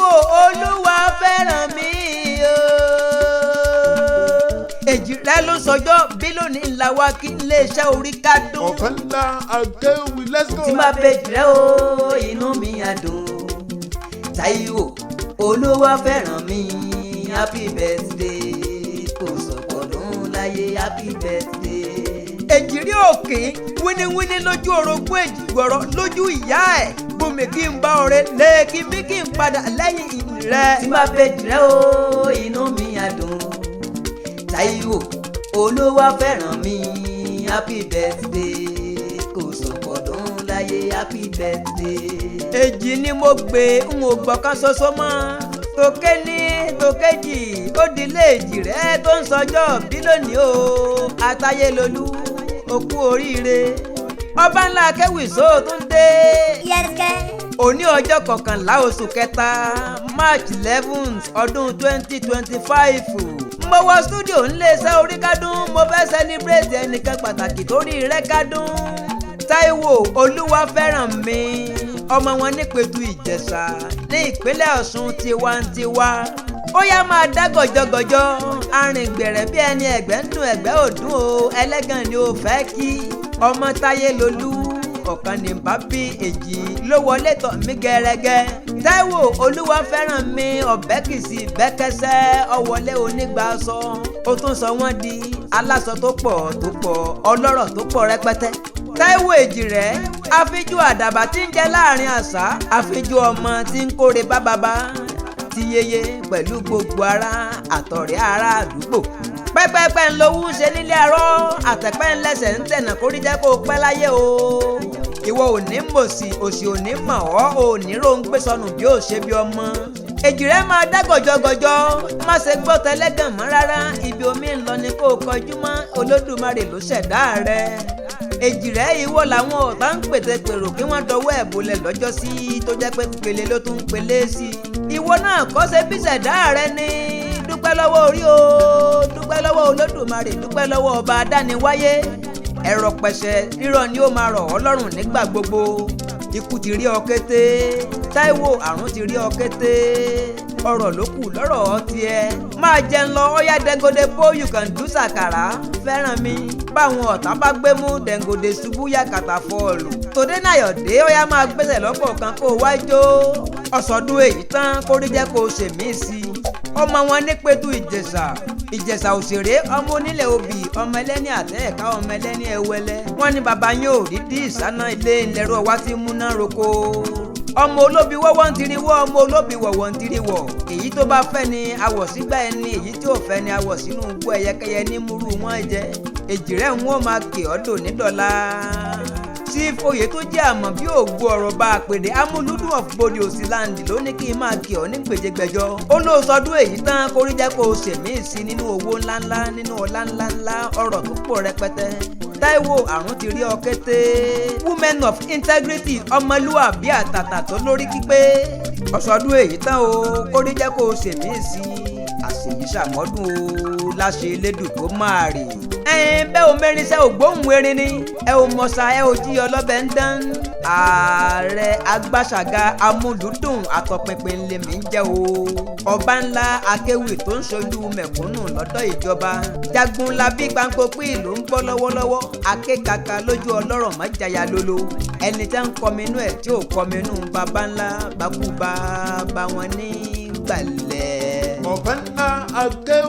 Táíwò Olúwa fẹ́ràn mi o. Èjì rẹ ló sọjọ́ bí lónìí ńlá wa kí iléeṣẹ́ Oríkì dùn. Ọbańlá Akéwì, let's go. Tí máa bèjì rẹ o inú mi á dùn. Táíwò Olúwa fẹ́ràn mi, happy birthday, kò sọ̀kọ̀dún láyé, happy birthday. Èjìrí òkè wíníwíní lójú orogún èjì gbọ̀rọ̀ lójú ìyá ẹ̀. Bùnmi kí n bá ọ̀rẹ́ lé kí bí kí n padà lẹ́yìn rẹ̀. Tí máa bèjì rẹ o inú mi á dùn. Táíwò Olúwa fẹ́ràn mi, happy birthday, kò sọ̀kọ̀dún láyé, happy birthday. Èjì ni mo gbé n ò gbọ́kàn ṣoṣo mọ́. Tòkè ní tòkèjì ó dilé èjì rẹ tó ń sọjọ́ bí lónìí o. Àtayélolú òkú oríire. Ọbańlá Akéwì sóò tún dé. Òní ọjọ́ 11 oṣù kẹta March 11 ọdún 2025. Mo wọ stúdíò ńléeṣẹ́ Oríkì dùn, mo fẹ́ sẹ́líbrèètì ẹnìkan pàtàkì torí rẹ̀ ká dùn. Táíwò Olúwa fẹ́ràn mi, ọmọ wọn nípẹ̀tù Ìjẹ̀ṣà ní ìpínlẹ̀ Ọ̀ṣun tiwantiwa. Ó yá máa dá gọ̀jọ̀gọ̀jọ̀ arìngbẹ̀rẹ̀ bí ẹni ẹ̀gbẹ́ ń dùn ẹ̀gbẹ́ òdùn o, ẹlẹ́gàn ni ó fẹ́ kí. Ọmọ Táyélolú ọ̀kan ní bábí èjì ló wọlé tọ̀ mí gẹ́rẹ́gẹ́. Táíwò Olúwa fẹ́ràn mi, ọ̀bẹ́kìsì bẹ́kẹ́sẹ́ ọ̀wọ́lé onígbàsọ. Ó tún sọ wọ́n di aláṣọ tó pọ̀ ọlọ́rọ̀ tó pọ̀ rẹpẹtẹ. Táíwò èjì rẹ̀ àfijú àdàbà tí ń jẹ láàrin àṣà, àfijú ọmọ tí ń kórè bá bàbá ti yeye pẹ̀lú gbogbo ara àtọ̀rẹ́ ará àdúgbò. Pẹ́pẹ́pẹ́ ń lowú ṣe nílé arọ́, àtẹ̀pẹ́ ń lẹ́sẹ̀ ń tẹ̀nà kórí jẹ́ kó pẹ́ láyé o. Ìwọ ò ní mòsì, òsì ò ní mọ̀ ọ́, ò ní róńgbé sọnù bí ó ṣe bí ọmọ. Èjì rẹ máa dá gọ̀jọ̀gọ̀jọ̀, má ṣe gbọ́ tẹlẹ́gàn mọ́ rárá, ibi omi ń lọ ni kó kọjú mọ́, Olódùmarè ló ṣẹ̀dá rẹ. Èjì rẹ ìwọ làwọn ọ̀tá ń pètè pèrò kí wọ́n dọwọ́ ẹ̀ bolẹ̀ lọ́jọ́ sí, tó jẹ́ pé pèlè ló tún pèlè sí. Ìwọ náà kọ́ ṣe bí ṣẹ̀dá rẹ ni. Dúpẹ́ lọ́wọ́ orí o, dúpẹ́ lọ́wọ́ Olódùmarè, dúpẹ́ lọ́wọ́ ọba adániwáyé. Ẹ̀rọ pẹ̀ṣẹ̀ rírọ̀ ni ó máa rọ̀ ọ́ lọ́rùn nígbà gbogbo. Ikú ti rí ọ kété, Táíwò àrùn ti rí ọ kété, ọ̀rọ̀ ló kù lọ́rọ̀ tiẹ̀. Máa jẹun lọ, ọ̀yá dẹ́ngọdẹ bó you can do sàkàrà fẹ́ràn mi. Báwọn ọ̀tá bá gbé mú dẹ́ngọdẹ ṣubú yàkàtà fọ́ọ̀lù. Tòde náyọ̀dé ọ̀yá máa gbẹ́sẹ̀ lọ́pọ̀ kan kó wá jó. Ọ̀sọ̀dún èyí tán kórí jẹ́ kó ṣe mí sí i. Ọmọ wọn nípẹ̀tù Ìjẹ̀ṣà òṣèré, ọmọ onílẹ̀ obì, ọmọ ẹlẹ́ni àtẹ́ẹ̀ká, ọmọ ẹlẹ́ni ẹwẹlẹ́. Wọ́n ní bàbá yín ò dídí ìsáná ilé ìlẹ́rọ wá tí múná roko. Ọmọ olóbi wọ́wọ́ ń tiri wọ́, ọmọ olóbi wọ̀wọ́ ń tiri wọ̀. Èyí tó bá fẹ́ ni awọ̀ sígbà ẹni, èyí tí ò fẹ́ ni awọ̀ sínú igbó ẹyẹkẹyẹ ní múrú wọn jẹ. Èjì rẹ̀ ń wọ́n máa kè ọ́ dò nídọ̀la. Chief oyè tó jẹ́ àmọ́ bí ògbó ọ̀rọ̀ bá a pèdè amúlùdùn of body òsínláńdì ló ní kí n máa kí ọ ní gbèjégbèjọ. Ó ló sọdún èyí tán kórí jẹ́ kó o ṣèmí sí nínú owó ńláńlá, nínú ọlá ńláńlá, ọ̀rọ̀ tó pọ̀ rẹpẹtẹ. Táíwò àrùn ti rí ọ kété. Women of integrity, ọmọlúwàbí àtàtà tó lórí pípé. Ọ̀sọ̀dún èyí tán o kórí jẹ́ kó o ṣèmí sí. Àṣèyí ṣàmọ́dún o láṣẹ elédùn tó máa rè. Bẹ́ o mẹ́rin sẹ́ ògbóhùn erin ni, ẹ ò mọ̀ṣá ẹ ò jí ọlọ́bẹ̀ ń dán. Ààrẹ agbáṣàga amúlùdùn àtọpinpin lèmi ń jẹ́ o. Ọbańlá Akéwì tó ń ṣojú mẹ̀kúnnù lọ́dọ̀ ìjọba. Jagunlabi gbàǹkópì ló ń gbọ́ lọ́wọ́lọ́wọ́. Akékaka lójú ọlọ́rọ̀ má jaya lolo. Ẹni tẹ́ ń kọminú ẹ̀ tí ò kọminú baba ńlá bákúbá bá wọn ní gbàlẹ̀. Ọbańlá Akéwì.